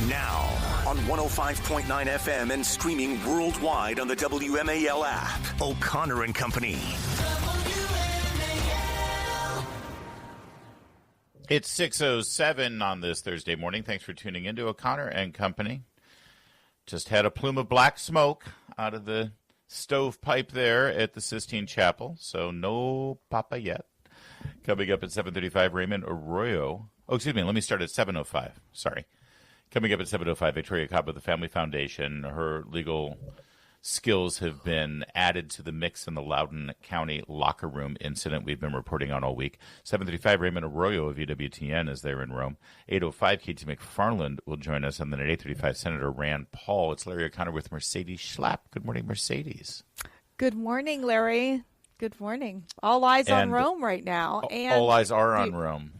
Now, on 105.9 FM and streaming worldwide on the WMAL app, O'Connor and Company. It's 6:07 on this Thursday morning. Thanks for tuning in to O'Connor and Company. Just had a plume of black smoke out of the stovepipe there at the Sistine Chapel, so no papa yet. Coming up at 7:35, Raymond Arroyo. Oh, excuse me, let me start at 7:05. Sorry. Coming up at 7:05, Victoria Cobb of the Family Foundation. Her legal skills have been added to the mix in the Loudoun County locker room incident we've been reporting on all week. 7:35, Raymond Arroyo of EWTN is there in Rome. 8:05, Katie McFarland will join us. And then at 8:35, Senator Rand Paul. It's Larry O'Connor with Mercedes Schlapp. Good morning, Mercedes. Good morning, Larry. Good morning. All eyes on Rome right now. All eyes are on Rome.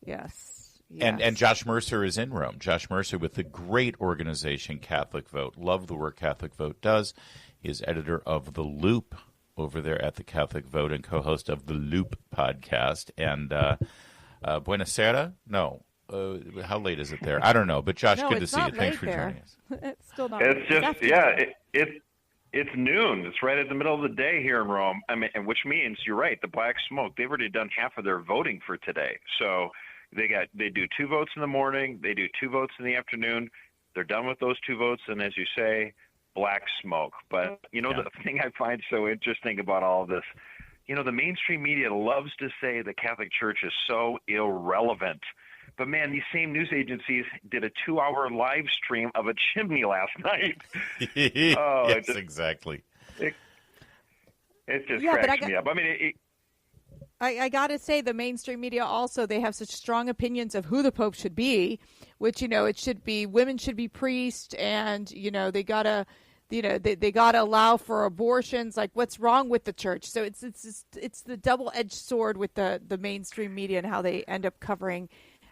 Yes. Yes. And Josh Mercer is in Rome. Josh Mercer with the great organization Catholic Vote. Love the work Catholic Vote does. He is editor of The Loop over there at the Catholic Vote and co-host of The Loop podcast. And Buonasera? No. How late is it there? I don't know. But Josh, good to see you. Thanks for joining us. It's still not. It's just it's noon. It's right at the middle of the day here in Rome. I mean, which means you're right. The black smoke. They've already done half of their voting for today. So they do 2 votes in the morning. They do 2 votes in the afternoon. They're done with those 2 votes, and as you say, black smoke. But the thing I find so interesting about all of this, the mainstream media loves to say the Catholic Church is so irrelevant. But man, these same news agencies did a 2-hour live stream of a chimney last night. Yes, exactly. It just cracks me up. I mean, I got to say, the mainstream media also, they have such strong opinions of who the Pope should be, which, it should be, women should be priests, and, they got to, they got to allow for abortions. Like, what's wrong with the church? So it's the double-edged sword with the mainstream media and how they end up covering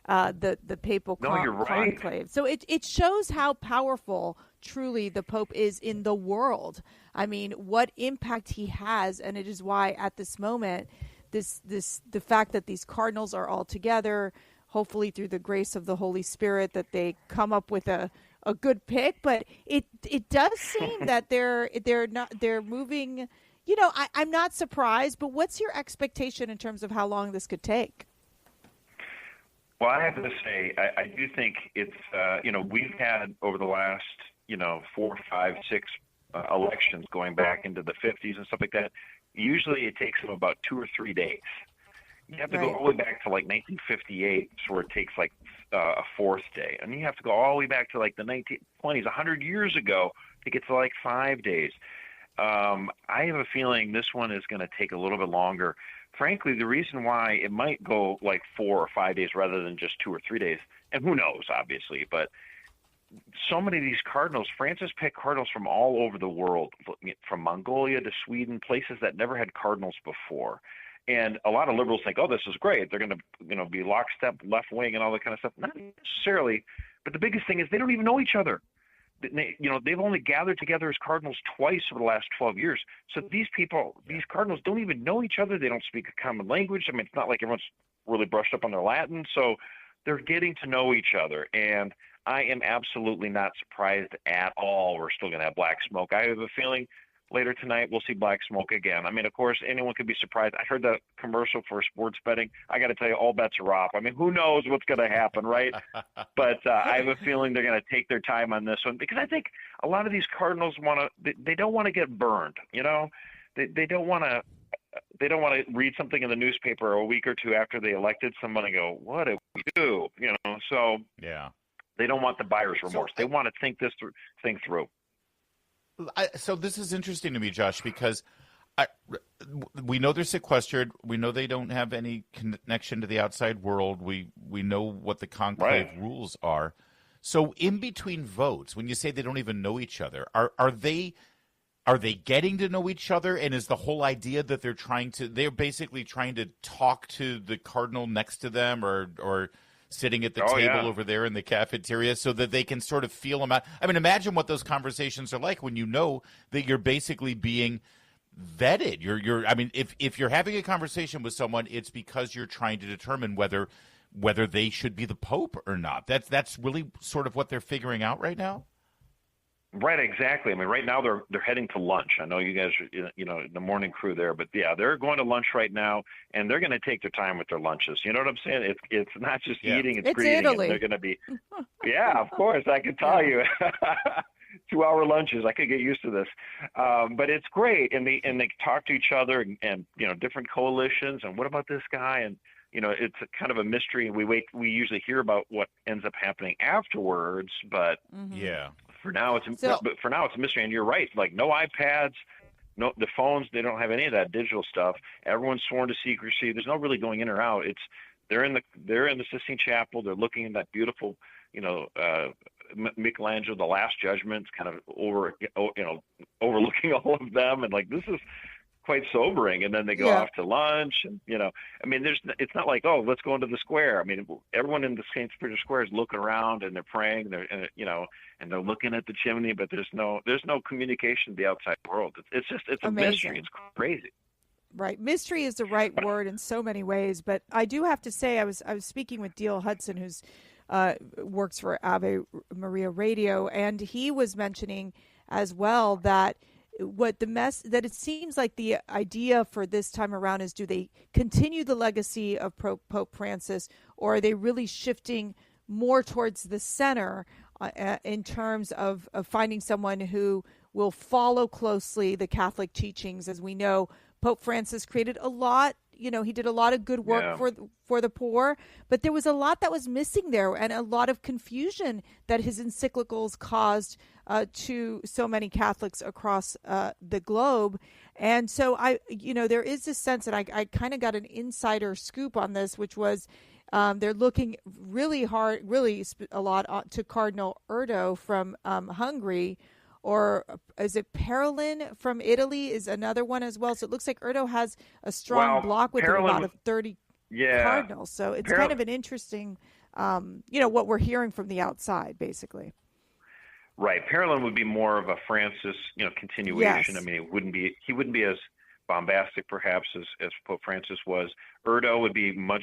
the papal conclave. So it shows how powerful truly the Pope is in the world. I mean, what impact he has, and it is why at this moment, the fact that these cardinals are all together, hopefully through the grace of the Holy Spirit, that they come up with a good pick. But it does seem that they're moving. I'm not surprised. But what's your expectation in terms of how long this could take? Well, I have to say, I do think it's we've had over the last 4, 5, 6 elections going back into the 50s and stuff like that. Usually it takes them about 2 or 3 days. You have to go all the way back to like 1958, where it takes like a 4th day. And you have to go all the way back to like the 1920s, 100 years ago, to get to like 5 days. I have a feeling this one is going to take a little bit longer. Frankly, the reason why it might go like 4 or 5 days rather than just 2 or 3 days, and who knows, obviously, but so many of these cardinals, Francis picked cardinals from all over the world, from Mongolia to Sweden, places that never had cardinals before. And a lot of liberals think, oh, this is great. They're going to be lockstep, left wing, and all that kind of stuff. Not necessarily. But the biggest thing is they don't even know each other. They've only gathered together as cardinals twice over the last 12 years. So these cardinals don't even know each other. They don't speak a common language. I mean, it's not like everyone's really brushed up on their Latin. So they're getting to know each other. And I am absolutely not surprised at all we're still going to have black smoke. I have a feeling later tonight we'll see black smoke again. I mean, of course, anyone could be surprised. I heard the commercial for sports betting. I got to tell you, all bets are off. I mean, who knows what's going to happen, right? But I have a feeling they're going to take their time on this one, because I think a lot of these cardinals they don't want to get burned. They don't want to read something in the newspaper a week or two after they elected someone and go, what did we do? So yeah. They don't want the buyer's remorse. They want to think this thing through. So this is interesting to me, Josh, because we know they're sequestered. We know they don't have any connection to the outside world. We know what the conclave rules are. So in between votes, when you say they don't even know each other, are they getting to know each other? And is the whole idea that they're basically trying to talk to the cardinal next to them or sitting at the table over there in the cafeteria so that they can sort of feel them out? I mean, imagine what those conversations are like when you know that you're basically being vetted. I mean, if you're having a conversation with someone, it's because you're trying to determine whether whether they should be the Pope or not. That's really sort of what they're figuring out right now. Right, exactly. I mean, right now they're heading to lunch. I know you guys are, the morning crew there, but yeah, they're going to lunch right now, and they're going to take their time with their lunches. You know what I'm saying? It's not just eating; it's greeting. Italy. They're going to be, yeah, of course. I can tell you, 2-hour lunches. I could get used to this, but it's great. And they talk to each other, and different coalitions. And what about this guy? And it's a kind of a mystery. We usually hear about what ends up happening afterwards, but yeah. For now, it's a mystery, and you're right. Like no iPads, no the phones. They don't have any of that digital stuff. Everyone's sworn to secrecy. There's no really going in or out. They're in the Sistine Chapel. They're looking at that beautiful, Michelangelo, The Last Judgment, kind of overlooking all of them, and like this is quite sobering. And then they go off to lunch, and it's not like, oh, let's go into the square. I mean, everyone in the St. Peter's Square is looking around and they're praying, and they're looking at the chimney, but there's no communication to the outside world. It's a amazing. Mystery. It's crazy. Right, mystery is the right word in so many ways. But I do have to say, I was speaking with Deal Hudson, who's works for Ave Maria Radio, and he was mentioning as well that that it seems like the idea for this time around is, do they continue the legacy of Pope Francis, or are they really shifting more towards the center in terms of finding someone who will follow closely the Catholic teachings? As we know, Pope Francis created a lot. He did a lot of good work for the poor, but there was a lot that was missing there, and a lot of confusion that his encyclicals caused to so many Catholics across the globe. And so there is this sense, and I kind of got an insider scoop on this, which was they're looking really a lot to Cardinal Erdo from Hungary. Or is it Parolin from Italy is another one as well. So it looks like Erdo has a strong block with about of 30 cardinals. So it's kind of an interesting, what we're hearing from the outside, basically. Right. Parolin would be more of a Francis, continuation. Yes. I mean, he wouldn't be as bombastic perhaps as Pope Francis was. Erdo would be much,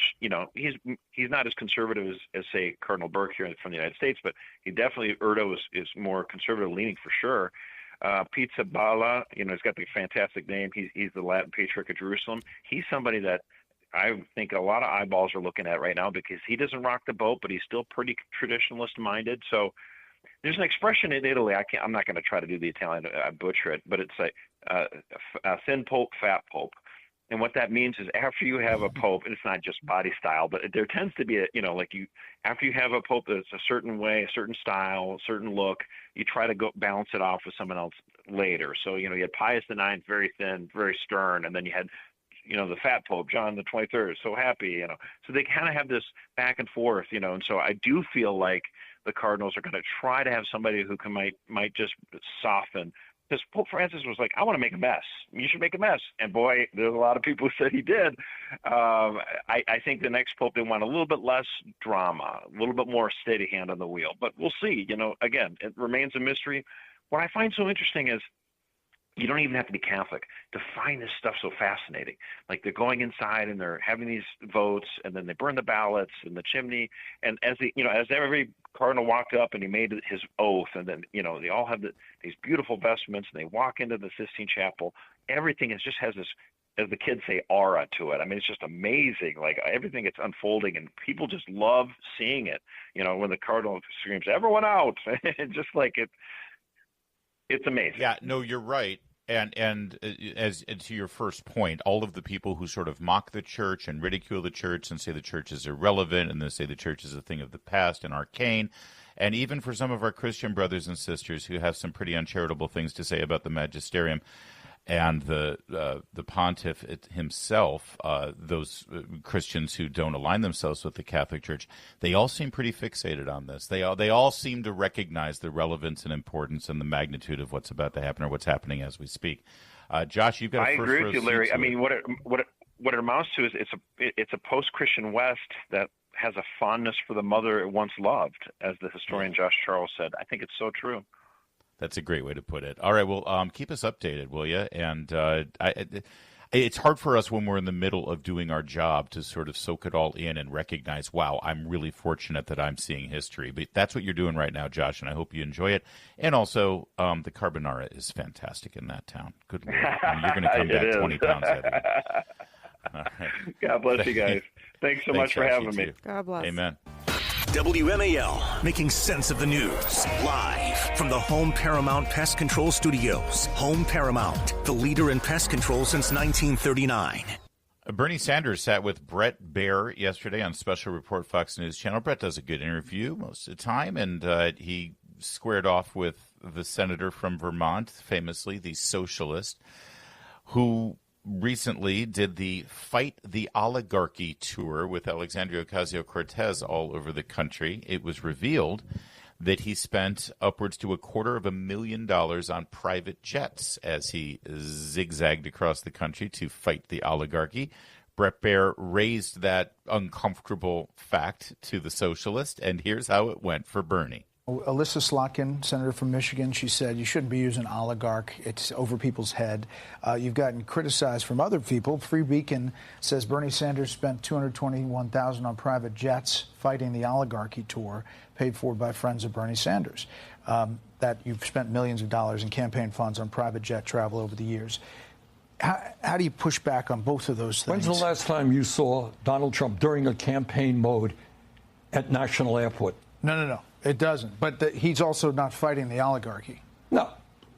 he's not as conservative as say Cardinal Burke here from the United States, but Erdo is more conservative leaning for sure. Pizzaballa, he's got the fantastic name. He's the Latin Patriarch of Jerusalem. He's somebody that I think a lot of eyeballs are looking at right now, because he doesn't rock the boat, but he's still pretty traditionalist minded. So there's an expression in Italy. I'm not going to try to do the Italian. I butcher it, but it's like thin pope, fat pope. And what that means is, after you have a pope, and it's not just body style, but there tends to be after you have a pope that's a certain way, a certain style, a certain look, you try to go balance it off with someone else later. So, you had Pius IX, very thin, very stern, and then you had, the fat pope, John the 23rd, so happy, So they kind of have this back and forth, and so I do feel like the Cardinals are going to try to have somebody who might just soften. Because Pope Francis was like, I want to make a mess. You should make a mess. And boy, there's a lot of people who said he did. I think the next Pope, they want a little bit less drama, a little bit more steady hand on the wheel. But we'll see. Again, it remains a mystery. What I find so interesting is, you don't even have to be Catholic to find this stuff so fascinating. Like, they're going inside and they're having these votes, and then they burn the ballots in the chimney. And as every cardinal walked up and he made his oath, and then they all have these beautiful vestments, and they walk into the Sistine Chapel. Everything just has this, as the kids say, aura to it. I mean, it's just amazing. Like, everything it's unfolding, and people just love seeing it. When the cardinal screams, "Everyone out!" just like it. It's amazing. Yeah, no, you're right. And as to your first point, all of the people who sort of mock the church and ridicule the church and say the church is irrelevant, and they say the church is a thing of the past and arcane, and even for some of our Christian brothers and sisters who have some pretty uncharitable things to say about the magisterium and the pontiff himself, those Christians who don't align themselves with the Catholic Church, they all seem pretty fixated on this. They all seem to recognize the relevance and importance and the magnitude of what's about to happen, or what's happening as we speak. Josh, you've got. I agree with you, Larry. I mean, what it amounts to is it's a post-Christian West that has a fondness for the mother it once loved, as the historian Josh Charles said. I think it's so true. That's a great way to put it. All right, well, keep us updated, will you? And it's hard for us when we're in the middle of doing our job to sort of soak it all in and recognize, wow, I'm really fortunate that I'm seeing history. But that's what you're doing right now, Josh, and I hope you enjoy it. And also, the carbonara is fantastic in that town. Good Lord. I mean, you're going to come back 20 pounds heavier. All right. God bless you guys. Thanks so much for having me. God bless. Amen. WMAL, making sense of the news. Live from the Home Paramount Pest Control Studios. Home Paramount, the leader in pest control since 1939. Bernie Sanders sat with Brett Baer yesterday on Special Report Fox News Channel. Brett does a good interview most of the time, and he squared off with the senator from Vermont, famously the socialist, who recently did the Fight the Oligarchy tour with Alexandria Ocasio-Cortez all over the country. It was revealed that he spent upwards to $250,000 on private jets as he zigzagged across the country to fight the oligarchy. Brett Baer raised that uncomfortable fact to the socialist, and here's how it went for Bernie. Alyssa Slotkin, senator from Michigan, she said you shouldn't be using oligarch. It's over people's head. You've gotten criticized from other people. Free Beacon says Bernie Sanders spent $221,000 on private jets fighting the oligarchy tour, paid for by friends of Bernie Sanders. That you've spent millions of dollars in campaign funds on private jet travel over the years. How do you push back on both of those things? When's the last time you saw Donald Trump during a campaign mode at National Airport? No. It doesn't. But he's also not fighting the oligarchy. No.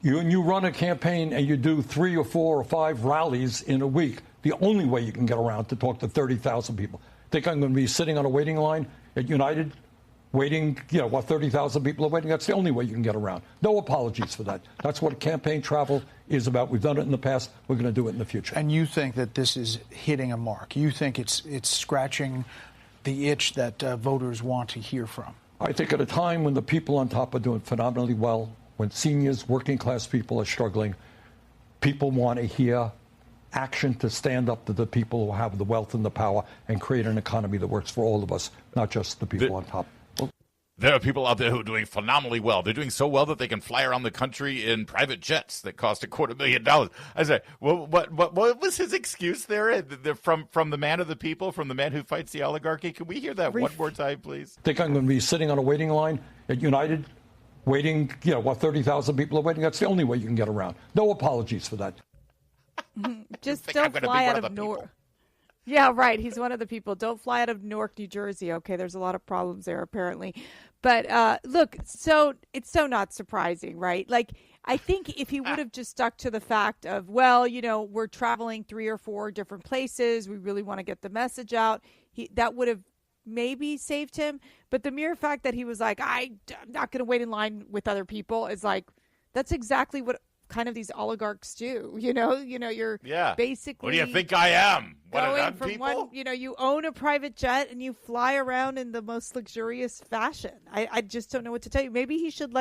You run a campaign and you do 3 or 4 or 5 rallies in a week. The only way you can get around to talk to 30,000 people. Think I'm going to be sitting on a waiting line at United waiting, 30,000 people are waiting? That's the only way you can get around. No apologies for that. That's what campaign travel is about. We've done it in the past. We're going to do it in the future. And you think that this is hitting a mark? You think it's scratching the itch that voters want to hear from? I think at a time when the people on top are doing phenomenally well, when seniors, working class people are struggling, people want to hear action to stand up to the people who have the wealth and the power and create an economy that works for all of us, not just the people on top. There are people out there who are doing phenomenally well. They're doing so well that they can fly around the country in private jets that cost $250,000. I say, well, what was his excuse there? From the man of the people, from the man who fights the oligarchy? Can we hear that one more time, please? Think I'm going to be sitting on a waiting line at United waiting, 30,000 people are waiting? That's the only way you can get around. No apologies for that. Just don't fly out of Newark. Yeah, right. He's one of the people. Don't fly out of Newark, New Jersey. Okay, there's a lot of problems there, apparently. But look, so it's so not surprising, right? Like, I think if he would have just stuck to the fact of, well, we're traveling 3 or 4 different places. We really want to get the message out. That would have maybe saved him. But the mere fact that he was like, I'm not going to wait in line with other people is like, that's exactly what kind of these oligarchs do, you're basically. What do you think I am? Going from people? You own a private jet and you fly around in the most luxurious fashion. I just don't know what to tell you. Maybe he should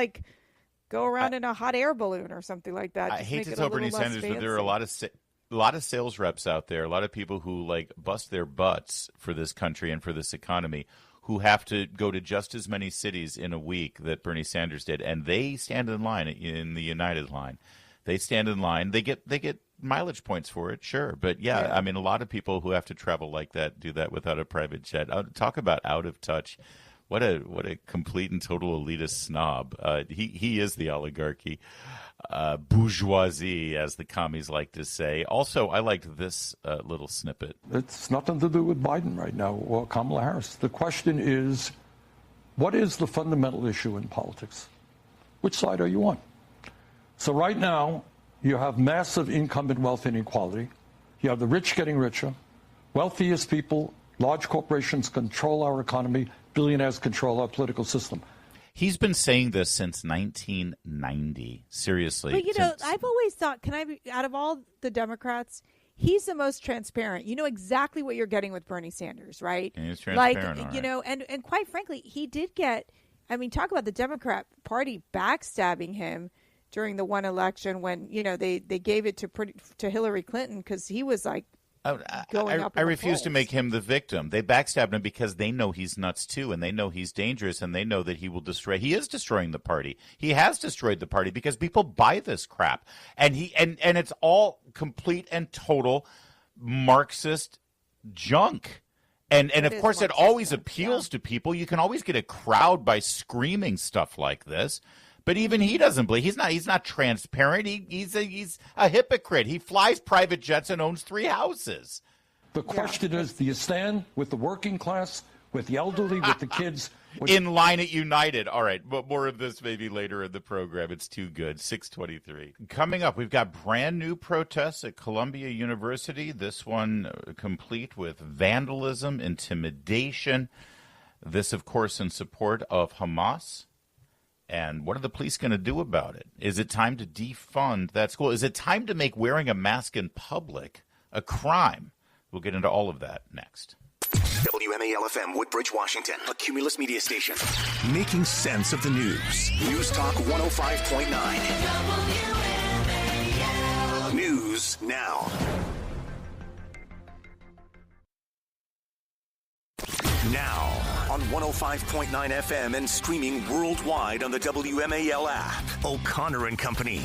go around in a hot air balloon or something like that. I hate to tell Bernie Sanders, but there are a lot of sales reps out there, a lot of people who bust their butts for this country and for this economy, who have to go to just as many cities in a week that Bernie Sanders did, and they stand in line in the United line. They stand in line. They get mileage points for it, sure. But, yeah, I mean, a lot of people who have to travel like that do that without a private jet. Talk about out of touch. What a complete and total elitist snob. He is the oligarchy. Bourgeoisie, as the commies like to say. Also, I liked this little snippet. It's nothing to do with Biden right now or Kamala Harris. The question is, what is the fundamental issue in politics? Which side are you on? So right now, you have massive income and wealth inequality. You have the rich getting richer. Wealthiest people, large corporations control our economy. Billionaires control our political system. He's been saying this since 1990. Seriously. But, I've always thought, out of all the Democrats, he's the most transparent. You know exactly what you're getting with Bernie Sanders, right? And he's transparent, and quite frankly, he did get, talk about the Democrat Party backstabbing him during the one election when, they gave it to Hillary Clinton because he was going up. I refuse to make him the victim. They backstabbed him because they know he's nuts too, and they know he's dangerous, and they know that he will destroy. He is destroying the party. He has destroyed the party because people buy this crap, and it's all complete and total Marxist junk. And of course, it always appeals to people. You can always get a crowd by screaming stuff like this. But even he doesn't believe. He's not transparent. He's a hypocrite. He flies private jets and owns 3 houses. The question is, do you stand with the working class, with the elderly, with the kids? In line at United. All right, but more of this maybe later in the program. It's too good. 6:23. Coming up, we've got brand new protests at Columbia University. This one complete with vandalism, intimidation. This, of course, in support of Hamas. And what are the police going to do about it? Is it time to defund that school? Is it time to make wearing a mask in public a crime? We'll get into all of that next. WMAL-FM, Woodbridge, Washington, a Cumulus media station. Making sense of the news. News Talk 105.9. WMAL. News now. Now on 105.9 FM and streaming worldwide on the WMAL app. O'Connor and Company.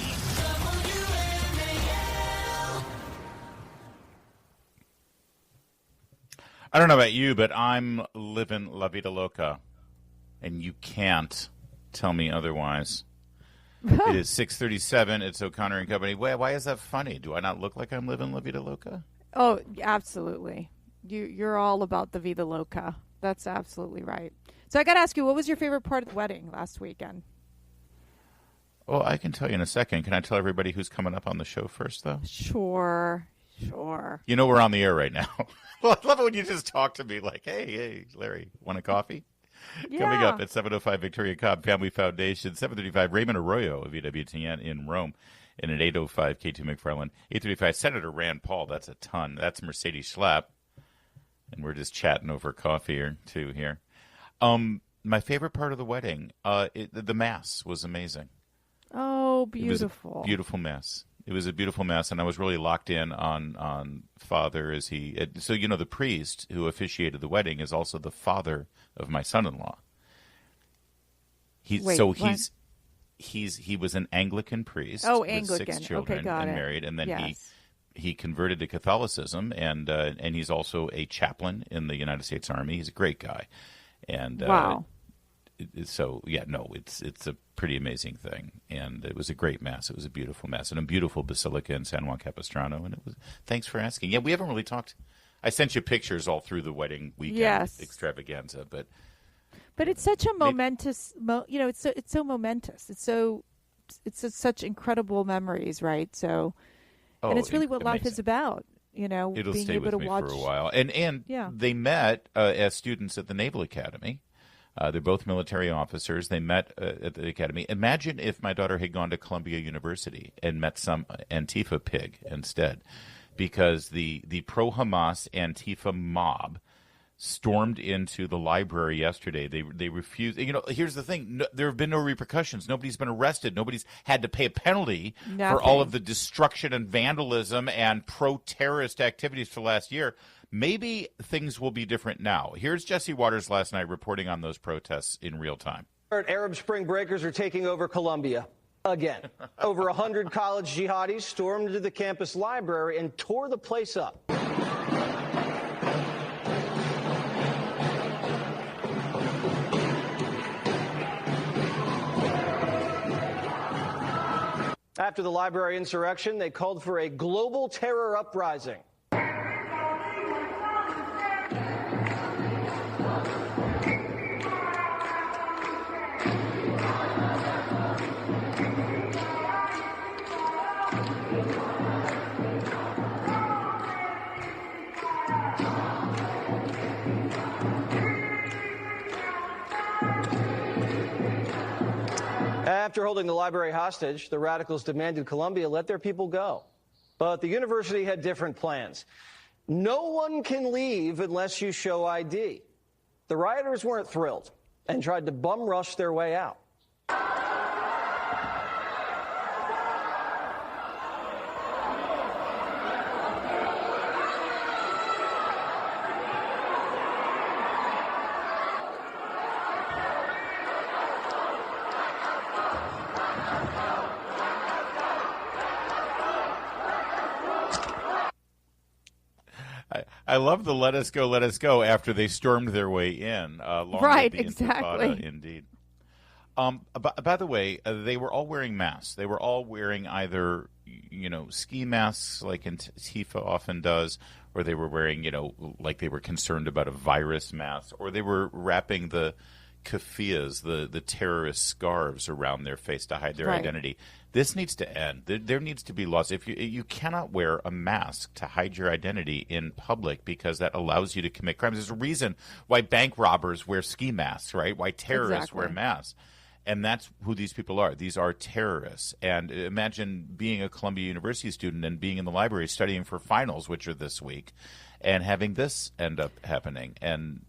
I don't know about you, but I'm living La Vida Loca, and you can't tell me otherwise. It is 6:37. It's O'Connor and Company. Why is that funny? Do I not look like I'm living La Vida Loca? Oh, absolutely. You're all about the Vida Loca. That's absolutely right. So I got to ask you, what was your favorite part of the wedding last weekend? Well, I can tell you in a second. Can I tell everybody who's coming up on the show first, though? Sure. You know we're on the air right now. Well, I love it when you just talk to me like, hey, Larry, want a coffee? Yeah. Coming up at 7:05, Victoria Cobb Family Foundation, 7:35, Raymond Arroyo of EWTN in Rome, and at 8:05, K2 McFarland, 8:35, Senator Rand Paul. That's a ton. That's Mercedes Schlapp. And we're just chatting over coffee or two here. My favorite part of the wedding, the Mass was amazing. Oh, beautiful. It was a beautiful Mass. It was a beautiful Mass, and I was really locked in on Father as he. So, the priest who officiated the wedding is also the father of my son-in-law. He was an Anglican priest. Oh, with Anglican. 6 children Okay, got and it. married, and then yes. he converted to Catholicism, and he's also a chaplain in the United States Army. He's a great guy, and wow. So it's a pretty amazing thing, and it was a great Mass. It was a beautiful Mass and a beautiful basilica in San Juan Capistrano, and it was. Thanks for asking. Yeah, we haven't really talked. I sent you pictures all through the wedding weekend extravaganza, but it's such a momentous. It's so momentous. It's such incredible memories, right? So, and it's really what life is about. It'll being stay able with to me watch for a while, and yeah. They met as students at the Naval Academy. They're both military officers. They met at the academy. Imagine if my daughter had gone to Columbia University and met some Antifa pig instead, because the pro-Hamas Antifa mob stormed into the library yesterday. They refused. Here's the thing. There have been no repercussions. Nobody's been arrested. Nobody's had to pay a penalty for all of the destruction and vandalism and pro-terrorist activities for last year. Maybe things will be different now. Here's Jesse Waters last night reporting on those protests in real time. Arab Spring breakers are taking over Columbia again. Over 100 college jihadis stormed into the campus library and tore the place up. After the library insurrection, they called for a global terror uprising. After holding the library hostage, the radicals demanded Columbia let their people go. But the university had different plans. No one can leave unless you show ID. The rioters weren't thrilled and tried to bum rush their way out. I love the let us go after they stormed their way in. Right, the exactly. Intifada, indeed. By the way, they were all wearing masks. They were all wearing either, ski masks like Antifa often does, or they were wearing, like they were concerned about a virus mask, or they were wrapping the keffiyehs, the terrorist scarves around their face to hide their identity. This needs to end. There needs to be laws. If you cannot wear a mask to hide your identity in public because that allows you to commit crimes. There's a reason why bank robbers wear ski masks, right? Why terrorists wear masks. And that's who these people are. These are terrorists. And imagine being a Columbia University student and being in the library studying for finals, which are this week, and having this end up happening. And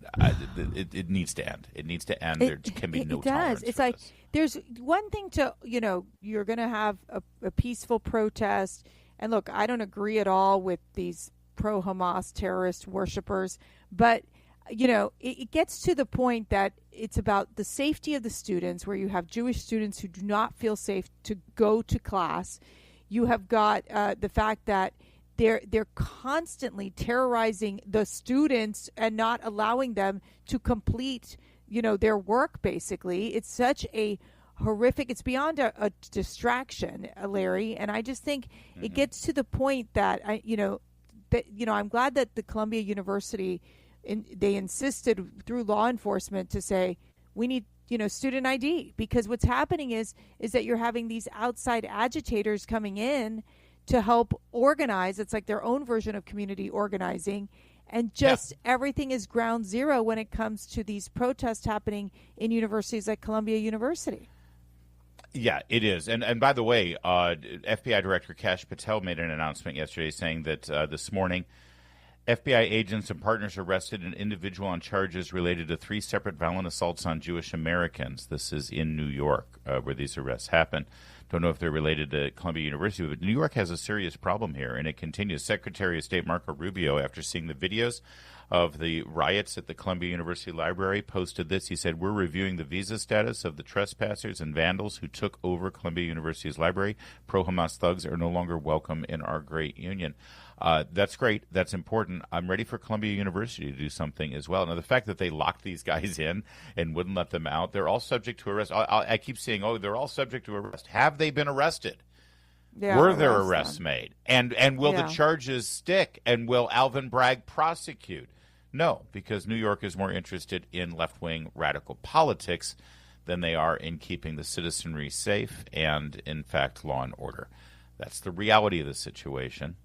it needs to end. It needs to end. There can be no tolerance. It's like there's one thing to, you're going to have a peaceful protest. And look, I don't agree at all with these pro-Hamas terrorist worshipers, but it gets to the point that it's about the safety of the students, where you have Jewish students who do not feel safe to go to class. You have got the fact that they're constantly terrorizing the students and not allowing them to complete, their work, basically. It's such a horrific, it's beyond a distraction, Larry. And I just think it gets to the point that, I'm glad that the Columbia University they insisted through law enforcement to say we need student ID, because what's happening is that you're having these outside agitators coming in to help organize. It's like their own version of community organizing, and just everything is ground zero when it comes to these protests happening in universities like Columbia University. Yeah, it is. And by the way, FBI Director Kash Patel made an announcement yesterday saying that this morning FBI agents and partners arrested an individual on charges related to 3 separate violent assaults on Jewish Americans. This is in New York, where these arrests happen. Don't know if they're related to Columbia University, but New York has a serious problem here, and it continues. Secretary of State Marco Rubio, after seeing the videos of the riots at the Columbia University Library, posted this. He said, "We're reviewing the visa status of the trespassers and vandals who took over Columbia University's library. Pro-Hamas thugs are no longer welcome in our great union." That's great. That's important. I'm ready for Columbia University to do something as well. Now, the fact that they locked these guys in and wouldn't let them out, they're all subject to arrest. I keep saying, they're all subject to arrest. Have they been arrested? Yeah, were there arrests made? And will the charges stick? And will Alvin Bragg prosecute? No, because New York is more interested in left-wing radical politics than they are in keeping the citizenry safe and, in fact, law and order. That's the reality of the situation.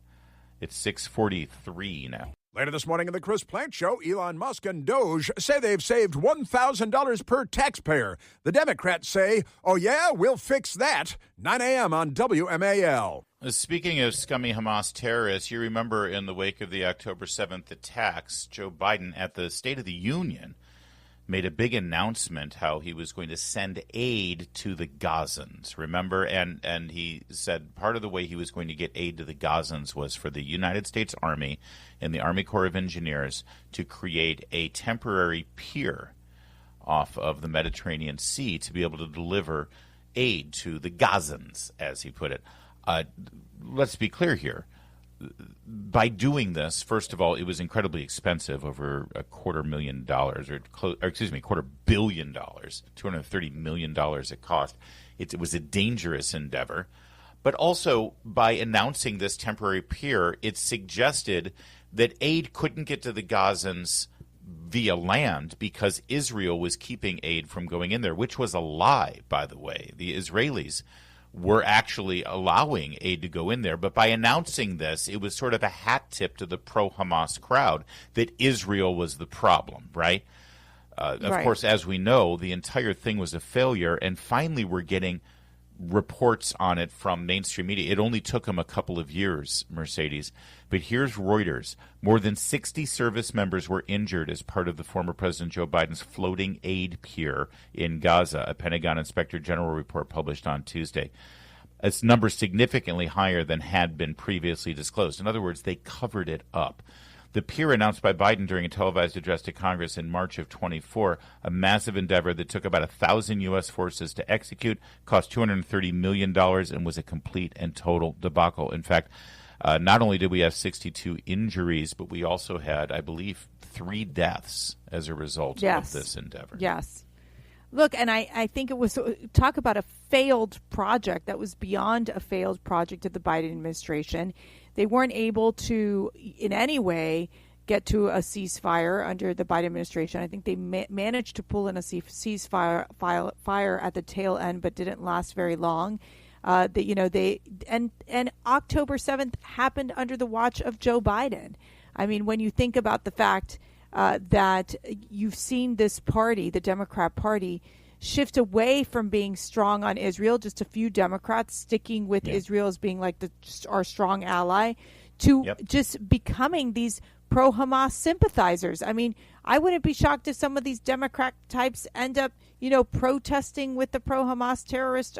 It's 6:43 now. Later this morning in the Chris Plante Show, Elon Musk and Doge say they've saved $1,000 per taxpayer. The Democrats say, oh yeah, we'll fix that. 9 a.m. on WMAL. Speaking of scummy Hamas terrorists, you remember in the wake of the October 7th attacks, Joe Biden at the State of the Union made a big announcement how he was going to send aid to the Gazans, remember? And he said part of the way he was going to get aid to the Gazans was for the United States Army and the Army Corps of Engineers to create a temporary pier off of the Mediterranean Sea to be able to deliver aid to the Gazans, as he put it. Let's be clear here. By doing this, first of all, it was incredibly expensive, over $250 million, $230 million it cost. It was a dangerous endeavor. But also, by announcing this temporary pier, it suggested that aid couldn't get to the Gazans via land because Israel was keeping aid from going in there, which was a lie, by the way. The Israelis were actually allowing aid to go in there. But by announcing this, it was sort of a hat tip to the pro-Hamas crowd that Israel was the problem, right? Of course, as we know, the entire thing was a failure. And finally, we're getting reports on it from mainstream media. It only took them a couple of years, Mercedes. But here's Reuters. More than 60 service members were injured as part of the former President Joe Biden's floating aid pier in Gaza, a Pentagon Inspector General report published on Tuesday. It's number significantly higher than had been previously disclosed. In other words, they covered it up. The pier, announced by Biden during a televised address to Congress in March of 24, a massive endeavor that took about 1,000 U.S. forces to execute, cost $230 million, and was a complete and total debacle. In fact, Not only did we have 62 injuries, but we also had, I believe, 3 deaths as a result of this endeavor. Yes. Look, and I think it was, talk about a failed project. That was beyond a failed project of the Biden administration. They weren't able to, in any way, get to a ceasefire under the Biden administration. I think they managed to pull in a ceasefire at the tail end, but didn't last very long. And October 7th happened under the watch of Joe Biden. I mean, when you think about the fact that you've seen this party, the Democrat Party, shift away from being strong on Israel, just a few Democrats sticking with Israel as being like our strong ally, to just becoming these pro-Hamas sympathizers. I mean, I wouldn't be shocked if some of these Democrat types end up, protesting with the pro-Hamas terrorists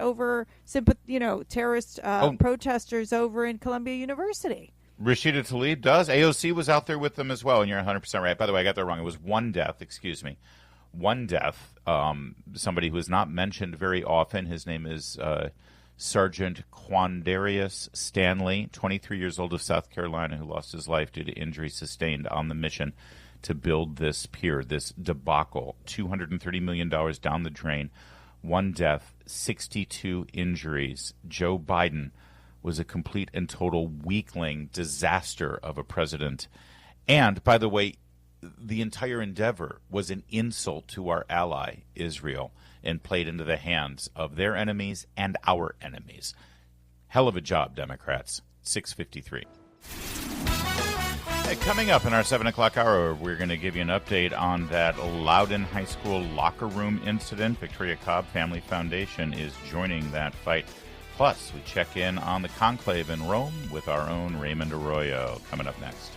protesters over in Columbia University. Rashida Tlaib does. AOC was out there with them as well, and you're 100% right. By the way, I got that wrong. It was 1 death, excuse me. 1 death. Somebody who is not mentioned very often. His name is Sergeant Quandarius Stanley, 23 years old, of South Carolina, who lost his life due to injuries sustained on the mission to build this pier, this debacle. $230 million down the drain. 1 death, 62 injuries. Joe Biden was a complete and total weakling disaster of a president. And, by the way, the entire endeavor was an insult to our ally, Israel, and played into the hands of their enemies and our enemies. Hell of a job, Democrats. 6:53. Hey, coming up in our 7 o'clock hour, we're going to give you an update on that Loudoun High School locker room incident. Victoria Cobb Family Foundation is joining that fight. Plus, we check in on the conclave in Rome with our own Raymond Arroyo. Coming up next.